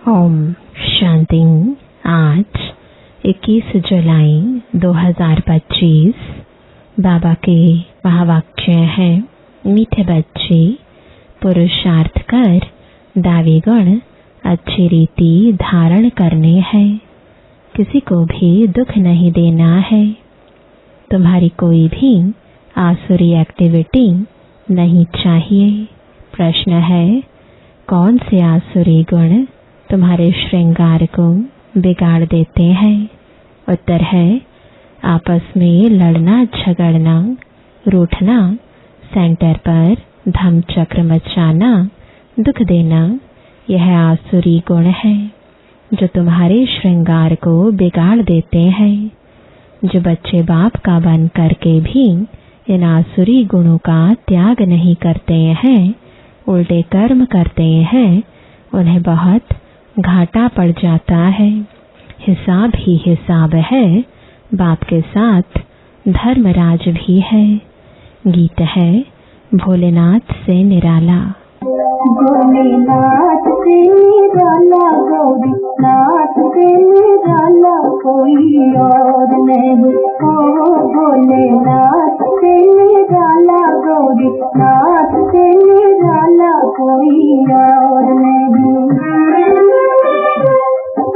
ओम शांति। आज 21 जुलाई 2025 बाबा के महावाक्य हैं, मीठे बच्चे पुरुषार्थ कर दावी गुण अच्छी रीति धारण करने हैं। किसी को भी दुख नहीं देना है। तुम्हारी कोई भी आसुरी एक्टिविटी नहीं चाहिए। प्रश्न है, कौन से आसुरी गुण तुम्हारे श्रृंगार को बिगाड़ देते हैं? उत्तर है, आपस में लड़ना झगड़ना, रूठना, सेंटर पर धम चक्र मचाना, दुख देना, यह आसुरी गुण है जो तुम्हारे श्रृंगार को बिगाड़ देते हैं। जो बच्चे बाप का बन करके भी इन आसुरी गुणों का त्याग नहीं करते हैं, उल्टे कर्म करते हैं, उन्हें बहुत घाटा पड़ जाता है। हिसाब ही हिसाब है। बाप के साथ धर्मराज भी है। गीत है भोलेनाथ से निराला। भोलेनाथ से निराला, गौरीनाथ से निराला, कोई और नहीं। ओ भोलेनाथ से निराला, गौरीनाथ से निराला, कोई और नहीं।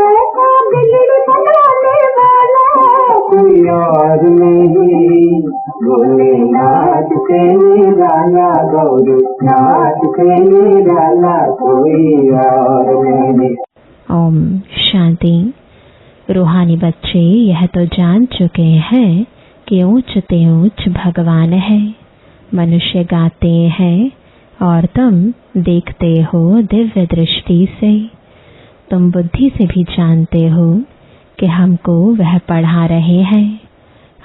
ऐसा दिल बनाने वाला कोई और नहीं। भोलेनाथ से निराला, गौरीनाथ से निराला, कोई और नहीं। ओम शांति। रूहानी बच्चे यह तो जान चुके हैं कि ऊंच ते ऊंच भगवान है। मनुष्य गाते हैं और तुम देखते हो दिव्य दृष्टि से। तुम बुद्धि से भी जानते हो कि हमको वह पढ़ा रहे हैं।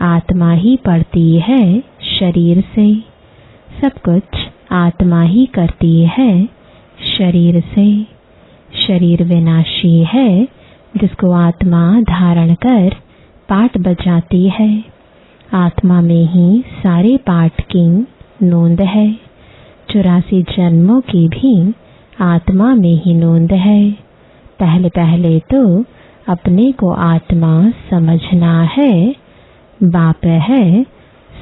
आत्मा ही पढ़ती है शरीर से। सब कुछ आत्मा ही करती है शरीर से। शरीर विनाशी है, जिसको आत्मा धारण कर पाठ बजाती है। आत्मा में ही सारे पाठ की नोंद है। 84 जन्मों की भी आत्मा में ही नोंद है। पहले पहले तो अपने को आत्मा समझना है। बाप है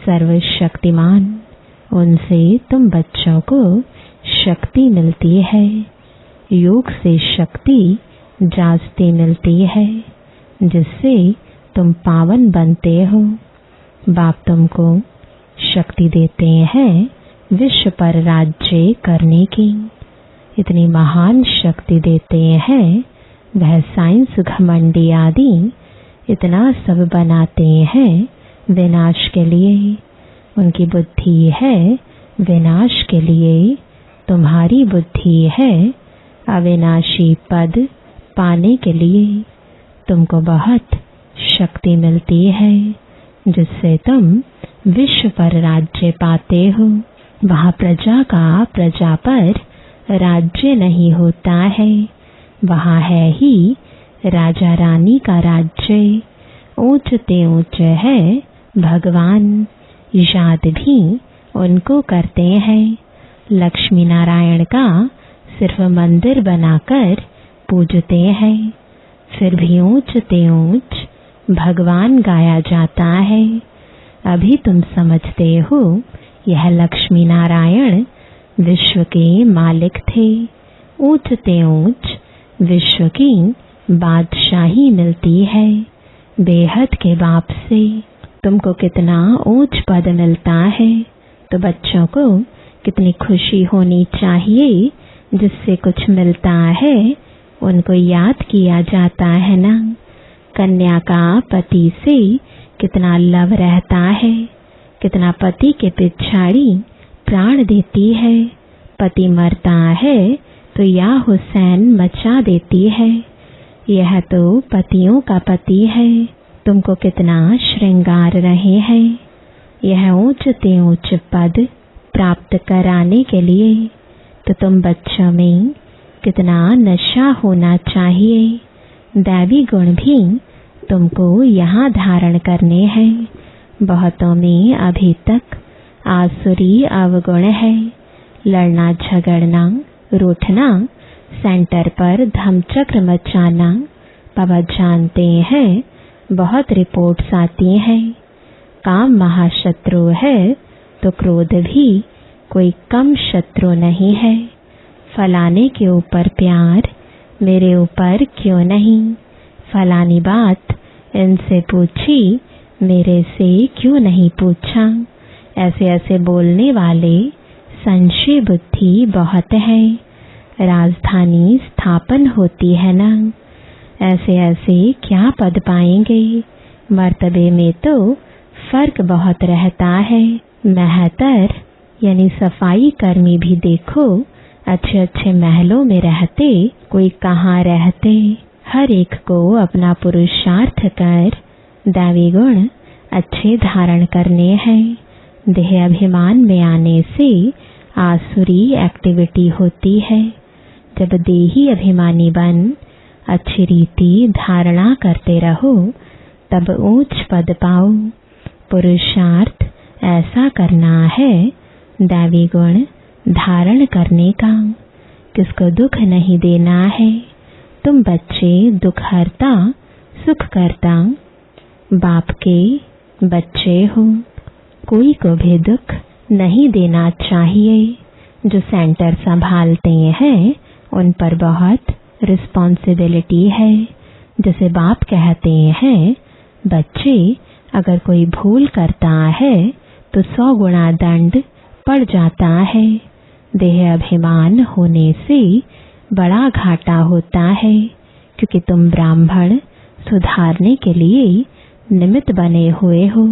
सर्वशक्तिमान। उनसे तुम बच्चों को शक्ति मिलती है। योग से शक्ति जास्ती मिलती है, जिससे तुम पावन बनते हो। बाप तुमको शक्ति देते हैं विश्व पर राज्य करने की। इतनी महान शक्ति देते हैं, वह साइंस घमंडी आदि इतना सब बनाते हैं विनाश के लिए। उनकी बुद्धि है विनाश के लिए, तुम्हारी बुद्धि है अविनाशी पद पाने के लिए। तुमको बहुत शक्ति मिलती है, जिससे तुम विश्व पर राज्य पाते हो। वहाँ प्रजा का प्रजा पर राज्य नहीं होता है। वहाँ है ही राजा रानी का राज्य। ऊंच ते ऊंच है भगवान। याद भी उनको करते हैं। लक्ष्मी नारायण का सिर्फ मंदिर बनाकर पूजते हैं। फिर भी ऊंच ते ऊंच भगवान गाया जाता है। अभी तुम समझते हो यह लक्ष्मी नारायण विश्व के मालिक थे। ऊंच ते ऊंच विश्व की बादशाही मिलती है बेहद के बाप से। तुमको कितना ऊंच पद मिलता है, तो बच्चों को कितनी खुशी होनी चाहिए। जिससे कुछ मिलता है उनको याद किया जाता है ना। कन्या का पति से कितना लव रहता है, कितना पति के पिछाड़ी प्राण देती है। पति मरता है तो या हुसैन मचा देती है। यह तो पतियों का पति है। तुमको कितना श्रृंगार रहे हैं। यह ऊंच ते ऊंच पद प्राप्त कराने के लिए तो तुम बच्चों में कितना नशा होना चाहिए। दैवी गुण भी तुमको यहाँ धारण करने हैं। बहुतों में अभी तक आसुरी अवगुण है। लड़ना झगड़ना, रूठना, सेंटर पर धमचक्र मचाना। बाबा जानते हैं बहुत रिपोर्ट्स आती हैं। काम महाशत्रु है तो क्रोध भी कोई कम शत्रु नहीं है। फलाने के ऊपर प्यार, मेरे ऊपर क्यों नहीं? फलानी बात इनसे पूछी, मेरे से क्यों नहीं पूछा? ऐसे ऐसे बोलने वाले संशय बुद्धि बहुत है। राजधानी स्थापन होती है ना, ऐसे ऐसे क्या पद पाएंगे? मर्तबे में तो फर्क बहुत रहता है। महतर यानी सफाई कर्मी भी देखो, अच्छे अच्छे महलों में रहते, कोई कहाँ रहते। हर एक को अपना पुरुषार्थ कर दैवी गुण अच्छे धारण करने हैं। देह अभिमान में आने से आसुरी एक्टिविटी होती है। जब देही अभिमानी बन अच्छी रीति धारणा करते रहो, तब ऊंच पद पाओ। पुरुषार्थ ऐसा करना है दैवी गुण धारण करने का, किसको दुख नहीं देना है। तुम बच्चे दुख हरता सुख करता बाप के बच्चे हो, कोई को भी दुख नहीं देना चाहिए। जो सेंटर संभालते हैं उन पर बहुत रिस्पॉन्सिबिलिटी है। जैसे बाप कहते हैं, बच्चे अगर कोई भूल करता है तो 100 गुना दंड पड़ जाता है। देह अभिमान होने से बड़ा घाटा होता है, क्योंकि तुम ब्राह्मण सुधारने के लिए निमित्त बने हुए हो।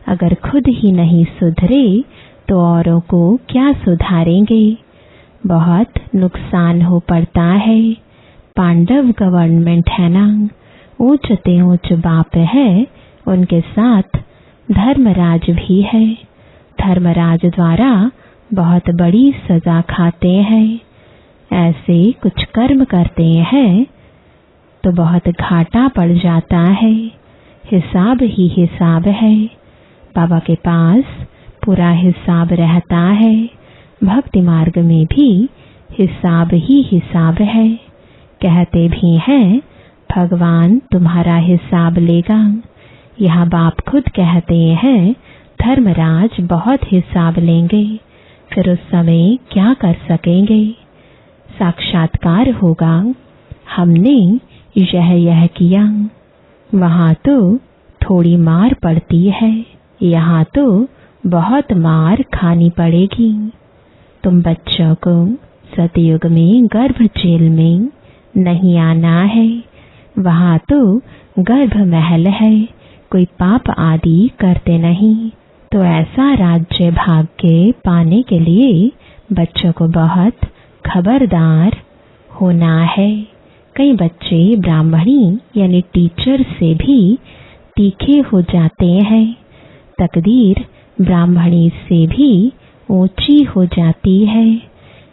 अगर खुद ही नहीं सुधरे तो औरों को क्या सुधारेंगे? बहुत नुकसान हो पड़ता है। पांडव गवर्नमेंट है ना, ऊंचते ऊंच बाप है, उनके साथ धर्मराज भी है। धर्मराज द्वारा बहुत बड़ी सजा खाते हैं। ऐसे कुछ कर्म करते हैं तो बहुत घाटा पड़ जाता है। हिसाब ही हिसाब है। बाबा के पास पूरा हिसाब रहता है। भक्ति मार्ग में भी हिसाब ही हिसाब है। कहते भी हैं, भगवान तुम्हारा हिसाब लेगा। यहाँ बाप खुद कहते हैं, धर्मराज बहुत हिसाब लेंगे, फिर उस समय क्या कर सकेंगे? साक्षात्कार होगा, हमने यह किया। वहाँ तो थोड़ी मार पड़ती है, यहाँ तो बहुत मार खानी पड़ेगी। तुम बच्चों को सतयुग में गर्भ जेल में नहीं आना है। वहाँ तो गर्भ महल है, कोई पाप आदि करते नहीं। तो ऐसा राज्य भाग्य पाने के लिए बच्चों को बहुत खबरदार होना है। कई बच्चे ब्राह्मणी यानी टीचर से भी तीखे हो जाते हैं। तकदीर ब्राह्मणी से भी ऊंची हो जाती है।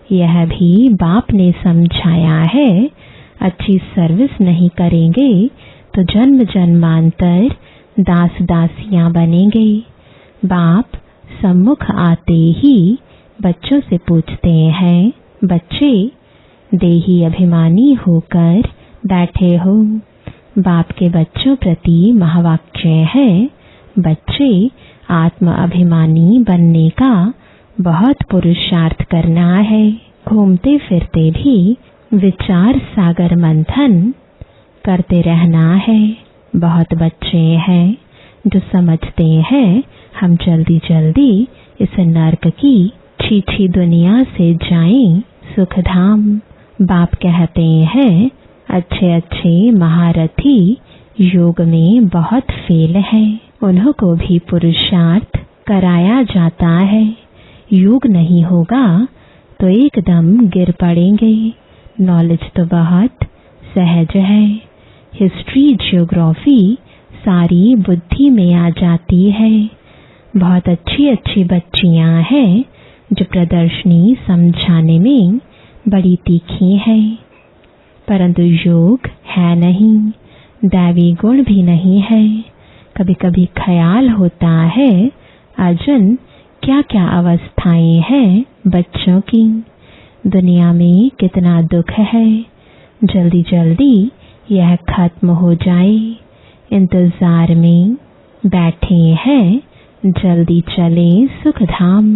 यह भी बाप ने समझाया है। अच्छी सर्विस नहीं करेंगे तो जन्म जन्मांतर दास दासियां बनेंगे। बाप सम्मुख आते ही बच्चों से पूछते हैं, बच्चे देही अभिमानी होकर बैठे हो। बाप के बच्चों प्रति महावाक्य है, बच्चे आत्म अभिमानी बनने का बहुत पुरुषार्थ करना है। घूमते फिरते भी विचार सागर मंथन करते रहना है। बहुत बच्चे हैं जो समझते हैं हम जल्दी जल्दी इस नर्क की छीछी दुनिया से जाएं सुखधाम। बाप कहते हैं, अच्छे अच्छे महारथी योग में बहुत फेल हैं, उन्हों को भी पुरुषार्थ कराया जाता है। योग नहीं होगा तो एकदम गिर पड़ेंगे। नॉलेज तो बहुत सहज है। हिस्ट्री ज्योग्राफी सारी बुद्धि में आ जाती है। बहुत अच्छी अच्छी बच्चियां हैं जो प्रदर्शनी समझाने में बड़ी तीखी है, परंतु योग है नहीं, दैवी गुण भी नहीं है। कभी कभी ख्याल होता है, अजन क्या क्या अवस्थाएं हैं बच्चों की। दुनिया में कितना दुख है, जल्दी जल्दी यह खत्म हो जाए। इंतजार में बैठे हैं, जल्दी चले सुख धाम।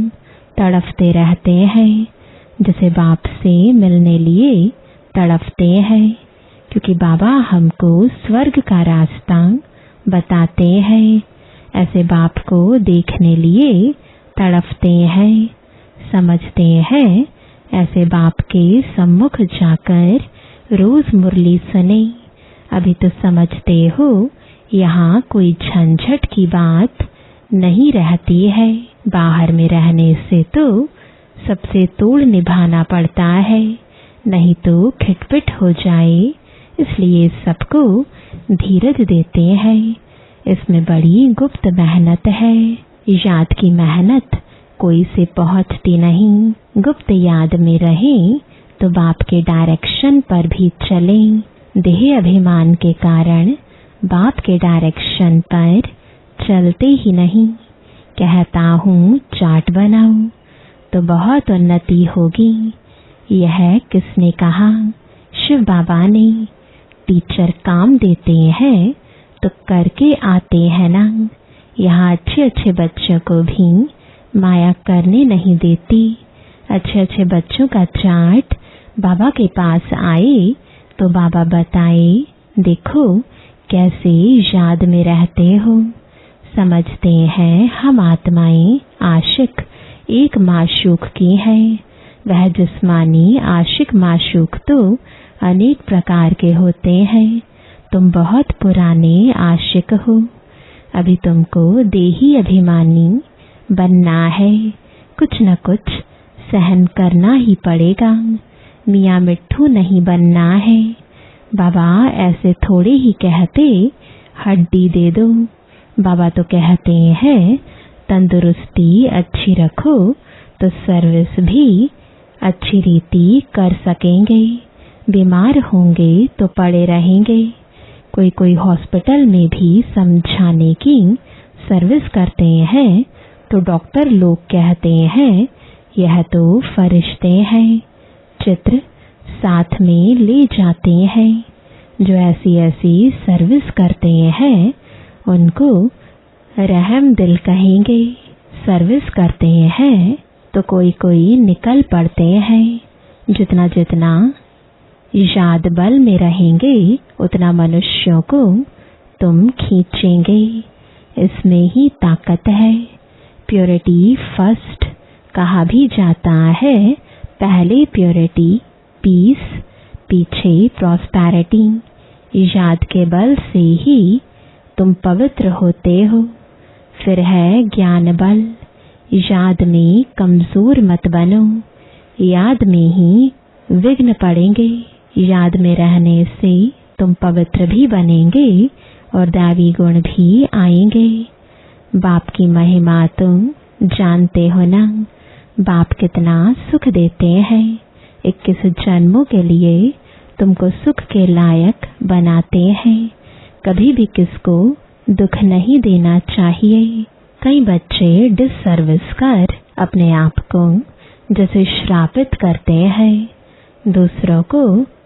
तड़पते रहते हैं, जैसे बाप से मिलने लिए तड़पते हैं, क्योंकि बाबा हमको स्वर्ग का रास्ता बताते हैं। ऐसे बाप को देखने लिए तड़पते हैं। समझते हैं ऐसे बाप के सम्मुख जाकर रोज मुरली सुने। अभी तो समझते हो यहाँ कोई झंझट की बात नहीं रहती है। बाहर में रहने से तो सबसे तोड़ निभाना पड़ता है, नहीं तो खिटपिट हो जाए। इसलिए सबको धीरज देते हैं। इसमें बड़ी गुप्त मेहनत है। याद की मेहनत कोई से पहुंचती नहीं। गुप्त याद में रहें तो बाप के डायरेक्शन पर भी चलें। देह अभिमान के कारण बाप के डायरेक्शन पर चलते ही नहीं। कहता हूँ चार्ट बनाओ तो बहुत उन्नति होगी। यह किसने कहा? शिव बाबा ने। टीचर काम देते हैं तो करके आते हैं ना। यहाँ अच्छे अच्छे बच्चों को भी माया करने नहीं देती। अच्छे अच्छे बच्चों का चार्ट बाबा के पास आए तो बाबा बताए, देखो कैसे याद में रहते हो। समझते हैं हम आत्माएं आशिक एक माशूक की है। वह जिस्मानी आशिक माशूक तो अनेक प्रकार के होते हैं। तुम बहुत पुराने आशिक हो। अभी तुमको देही अभिमानी बनना है। कुछ न कुछ सहन करना ही पड़ेगा। मियाँ मिट्ठू नहीं बनना है। बाबा ऐसे थोड़े ही कहते हड्डी दे दो। बाबा तो कहते हैं तंदुरुस्ती अच्छी रखो तो सर्विस भी अच्छी रीति कर सकेंगे। बीमार होंगे तो पड़े रहेंगे। कोई कोई हॉस्पिटल में भी समझाने की सर्विस करते हैं तो डॉक्टर लोग कहते हैं यह तो फरिश्ते हैं। चित्र साथ में ले जाते हैं। जो ऐसी ऐसी सर्विस करते हैं उनको रहम दिल कहेंगे। सर्विस करते हैं तो कोई कोई निकल पड़ते हैं। जितना जितना याद बल में रहेंगे उतना मनुष्यों को तुम खींचेंगे। इसमें ही ताकत है। प्योरिटी फर्स्ट कहा भी जाता है। पहले प्योरिटी, पीस, पीछे प्रॉस्पेरिटी। याद के बल से ही तुम पवित्र होते हो। फिर है ज्ञान बल। याद में कमजोर मत बनो। याद में ही विघ्न पड़ेंगे। याद में रहने से तुम पवित्र भी बनेंगे और दैवी गुण भी आएंगे। बाप की महिमा तुम जानते हो ना। बाप कितना सुख देते हैं। 21 जन्मों के लिए तुमको सुख के लायक बनाते हैं। कभी भी किसको दुख नहीं देना चाहिए। कई बच्चे डिससर्विस कर अपने आप को जैसे श्रापित करते हैं। दूसरों को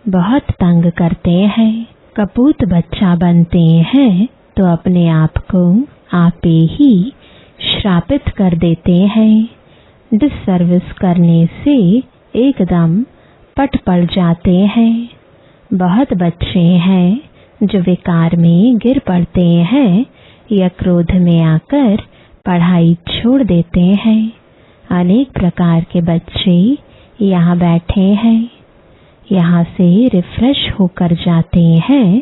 बहुत तंग करते हैं। कपूत बच्चा बनते हैं तो अपने आप को आपे ही श्रापित कर देते हैं। डिससर्विस करने से एकदम पट पड़ जाते हैं। बहुत बच्चे हैं जो विकार में गिर पड़ते हैं या क्रोध में आकर पढ़ाई छोड़ देते हैं। अनेक प्रकार के बच्चे यहाँ बैठे हैं। यहाँ से रिफ्रेश होकर जाते हैं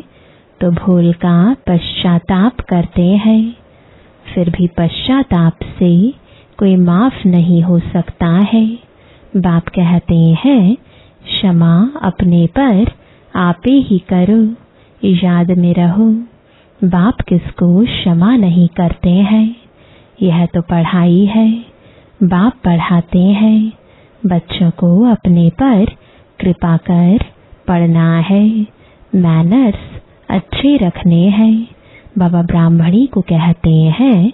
तो भूल का पश्चाताप करते हैं। फिर भी पश्चाताप से कोई माफ नहीं हो सकता है। बाप कहते हैं क्षमा अपने पर आपे ही करो। याद में रहो बाप किसको क्षमा नहीं करते हैं। यह तो पढ़ाई है। बाप पढ़ाते हैं। बच्चों को अपने पर कृपा कर पढ़ना है। मैनर्स अच्छे रखने हैं। बाबा ब्राह्मणी को कहते हैं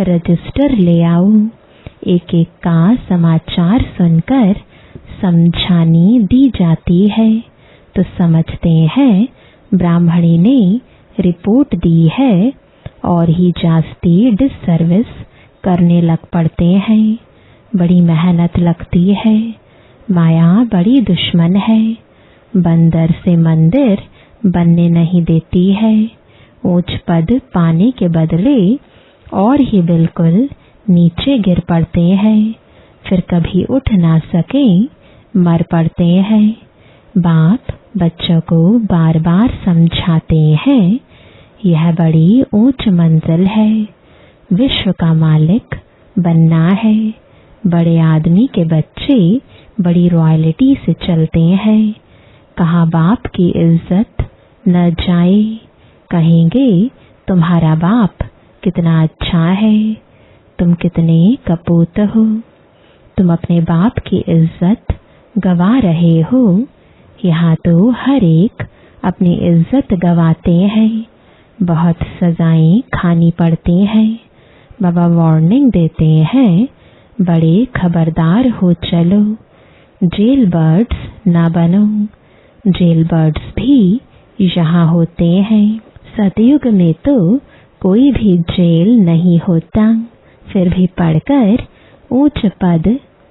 रजिस्टर ले आओ। एक एक का समाचार सुनकर समझानी दी जाती है तो समझते हैं ब्राह्मणी ने रिपोर्ट दी है और ही जास्ती डिससर्विस करने लग पड़ते हैं। बड़ी मेहनत लगती है। माया बड़ी दुश्मन है। बंदर से मंदिर बनने नहीं देती है। ऊंच पद पाने के बदले और ही बिल्कुल नीचे गिर पड़ते हैं। फिर कभी उठ ना सके मर पड़ते हैं। बाप बच्चों को बार बार समझाते हैं यह बड़ी ऊंच मंजिल है। विश्व का मालिक बनना है। बड़े आदमी के बच्चे बड़ी रॉयल्टी से चलते हैं। कहाँ बाप की इज्जत न जाए। कहेंगे तुम्हारा बाप कितना अच्छा है, तुम कितने कपूत हो, तुम अपने बाप की इज्जत गवा रहे हो। यहाँ तो हर एक अपनी इज्जत गवाते हैं। बहुत सजाएं खानी पड़ती हैं। बाबा वार्निंग देते हैं बड़े खबरदार हो चलो, जेल बर्ड्स ना बनो। जेल बर्ड्स भी यहाँ होते हैं। सतयुग में तो कोई भी जेल नहीं होता। फिर भी पढ़कर ऊंच पद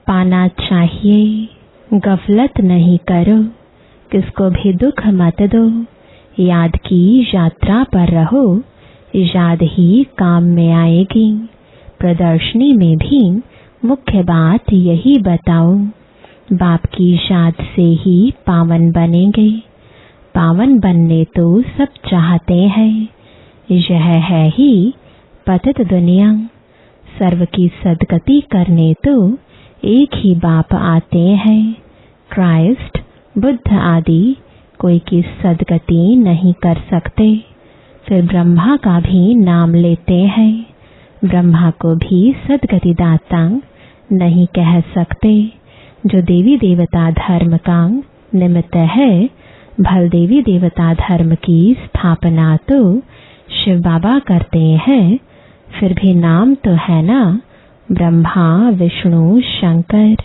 पाना चाहिए। गफलत नहीं करो, किसको भी दुख मत दो। याद की यात्रा पर रहो, याद ही काम में आएगी। प्रदर्शनी में भी मुख्य बात यही बताओ, बाप की याद से ही पावन बनेंगे। पावन बनने तो सब चाहते हैं। यह है ही पतित दुनिया। सर्व की सदगति करने तो एक ही बाप आते हैं। क्राइस्ट, बुद्ध आदि कोई की सदगति नहीं कर सकते। फिर ब्रह्मा का भी नाम लेते हैं। ब्रह्मा को भी सदगति दाता नहीं कह सकते। जो देवी देवता धर्म का निमित्त है, भल देवी देवता धर्म की स्थापना तो शिव बाबा करते हैं। फिर भी नाम तो है ना, ब्रह्मा विष्णु शंकर।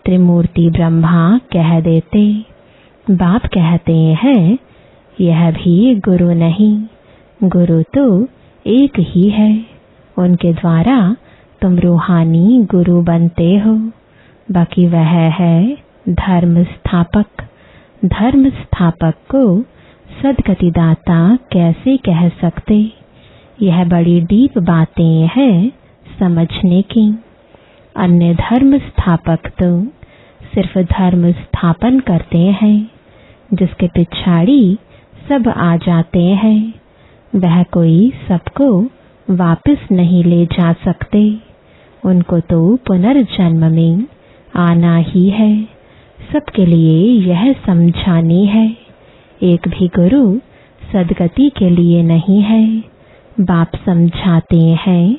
त्रिमूर्ति ब्रह्मा कह देते। बाप कहते हैं यह भी गुरु नहीं, गुरु तो एक ही है। उनके द्वारा तुम रूहानी गुरु बनते हो। बाकी वह है धर्म स्थापक। धर्म स्थापक को सदगति दाता कैसे कह सकते। यह बड़ी डीप बातें हैं समझने की। अन्य धर्म स्थापक तो सिर्फ धर्म स्थापन करते हैं, जिसके पिछाड़ी सब आ जाते हैं। वह कोई सबको वापस नहीं ले जा सकते। उनको तो पुनर्जन्म में आना ही है। सबके लिए यह समझानी है, एक भी गुरु सदगति के लिए नहीं है। बाप समझाते हैं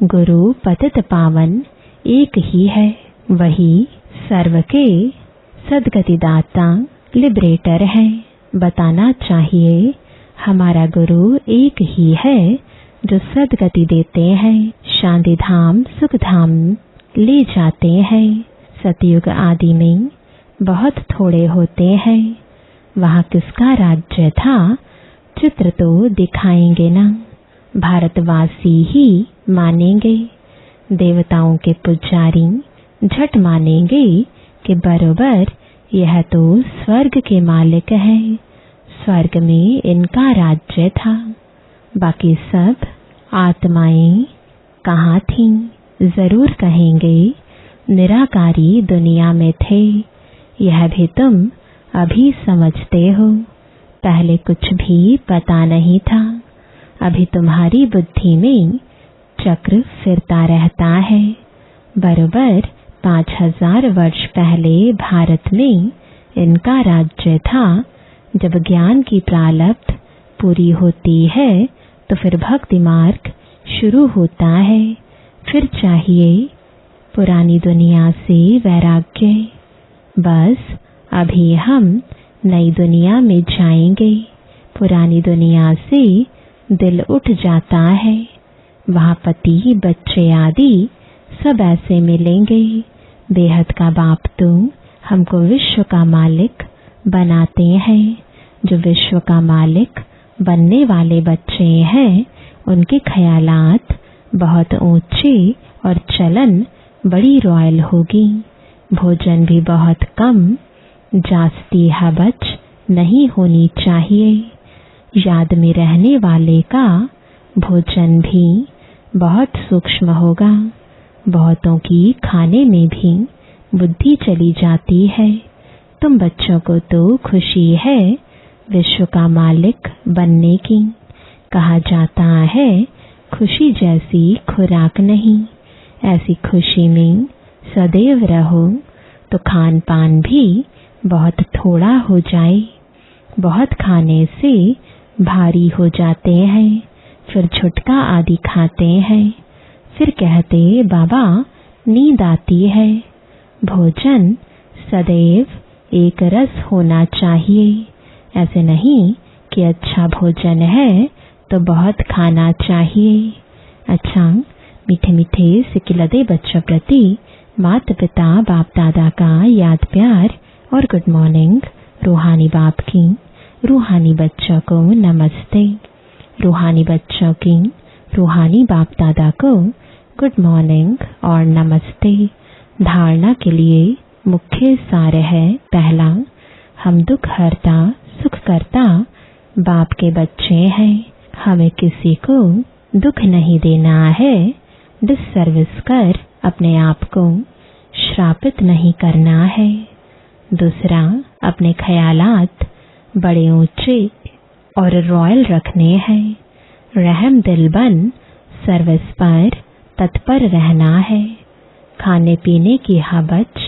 गुरु पतित पावन एक ही है। वही सर्व के सदगति दाता लिबरेटर है। बताना चाहिए हमारा गुरु एक ही है जो सदगति देते हैं, शांति धाम सुख धाम ले जाते हैं। सतयुग आदि में बहुत थोड़े होते हैं। वहाँ किसका राज्य था चित्र तो दिखाएंगे ना, भारतवासी ही मानेंगे। देवताओं के पुजारी झट मानेंगे कि बरोबर यह तो स्वर्ग के मालिक हैं। स्वर्ग में इनका राज्य था। बाकी सब आत्माएं कहाँ थीं? जरूर कहेंगे निराकारी दुनिया में थे। यह भी तुम अभी समझते हो, पहले कुछ भी पता नहीं था। अभी तुम्हारी बुद्धि में चक्र फिरता रहता है। बरोबर 5000 वर्ष पहले भारत में इनका राज्य था। जब ज्ञान की प्रारब्ध पूरी होती है तो फिर भक्ति मार्ग शुरू होता है। फिर चाहिए पुरानी दुनिया से वैराग्य। बस अभी हम नई दुनिया में जाएंगे। पुरानी दुनिया से दिल उठ जाता है। वहाँ पति बच्चे आदि सब ऐसे मिलेंगे। बेहद का बाप तो हमको विश्व का मालिक बनाते हैं। जो विश्व का मालिक बनने वाले बच्चे हैं, उनके ख्यालात बहुत ऊंचे और चलन बड़ी रॉयल होगी। भोजन भी बहुत कम, जास्ती हबच नहीं होनी चाहिए। याद में रहने वाले का भोजन भी बहुत सूक्ष्म होगा। बहुतों की खाने में भी बुद्धि चली जाती है। तुम बच्चों को तो खुशी है विश्व का मालिक बनने की। कहा जाता है खुशी जैसी खुराक नहीं। ऐसी खुशी में सदैव रहो तो खान पान भी बहुत थोड़ा हो जाए। बहुत खाने से भारी हो जाते हैं, फिर झुटका आदि खाते हैं, फिर कहते बाबा नींद आती है। भोजन सदैव एक रस होना चाहिए। ऐसे नहीं कि अच्छा भोजन है तो बहुत खाना चाहिए। अच्छा, मीठे मीठे सिकिलदे बच्चों प्रति माता पिता बाप दादा का याद प्यार और गुड मॉर्निंग। रूहानी बाप की रूहानी बच्चों को नमस्ते। रूहानी बच्चों की रूहानी बाप दादा को गुड मॉर्निंग और नमस्ते। धारणा के लिए मुख्य सार है, पहला, हम दुख हरता सुख करता बाप के बच्चे हैं। हमें किसी को दुख नहीं देना है। डिससर्विस कर अपने आप को श्रापित नहीं करना है। दूसरा, अपने ख्यालात बड़े ऊंचे और रॉयल रखने हैं। रहम दिल बन सर्विस पर तत्पर रहना है। खाने पीने की हबच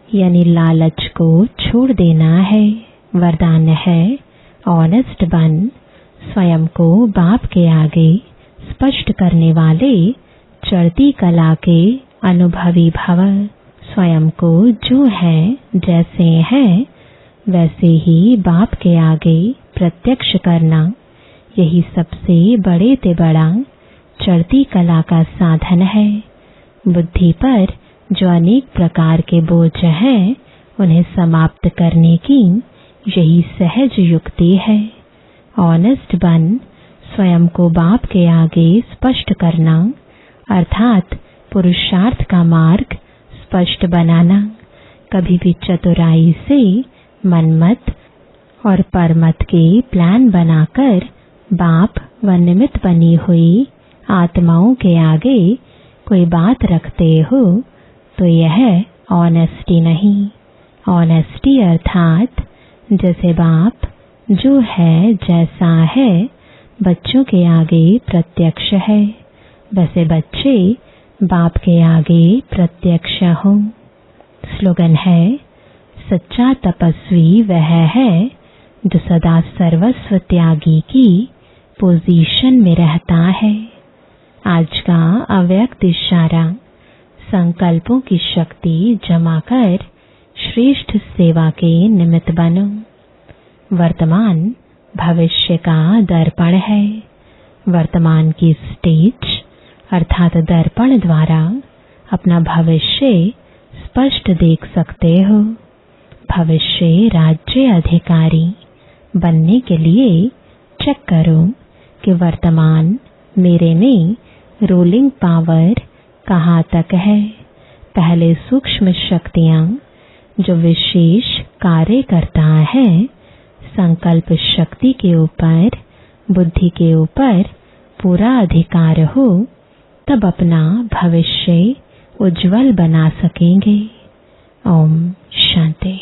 यानी लालच को छोड़ देना है। वरदान है, ऑनेस्ट बन स्वयं को बाप के आगे स्पष्ट करने वाले चढ़ती कला के अनुभवी भव। स्वयं को जो है जैसे है वैसे ही बाप के आगे प्रत्यक्ष करना, यही सबसे बड़े ते बड़ा चढ़ती कला का साधन है। बुद्धि पर जो अनेक प्रकार के बोझ हैं, उन्हें समाप्त करने की यही सहज युक्ति है। ऑनेस्ट बन स्वयं को बाप के आगे स्पष्ट करना, अर्थात पुरुषार्थ का मार्ग स्पष्ट बनाना। कभी भी चतुराई से मनमत और परमत के प्लान बनाकर बाप व निमित्त बनी हुई आत्माओं के आगे कोई बात रखते हो तो यह ऑनेस्टी नहीं। ऑनेस्टी अर्थात जैसे बाप जो है जैसा है बच्चों के आगे प्रत्यक्ष है, वैसे बच्चे बाप के आगे प्रत्यक्ष हो। स्लोगन है, सच्चा तपस्वी वह है जो सदा सर्वस्व त्यागी की पोजीशन में रहता है। आज का अव्यक्त इशारा, संकल्पों की शक्ति जमा कर श्रेष्ठ सेवा के निमित्त बनो। वर्तमान भविष्य का दर्पण है। वर्तमान की स्टेज अर्थात दर्पण द्वारा अपना भविष्य स्पष्ट देख सकते हो। भविष्य राज्य अधिकारी बनने के लिए चेक करो कि वर्तमान मेरे में रूलिंग पावर कहाँ तक है। पहले सूक्ष्म शक्तियाँ जो विशेष कार्य करता है, संकल्प शक्ति के ऊपर, बुद्धि के ऊपर पूरा अधिकार हो, तब अपना भविष्य उज्जवल बना सकेंगे। ओम शांति।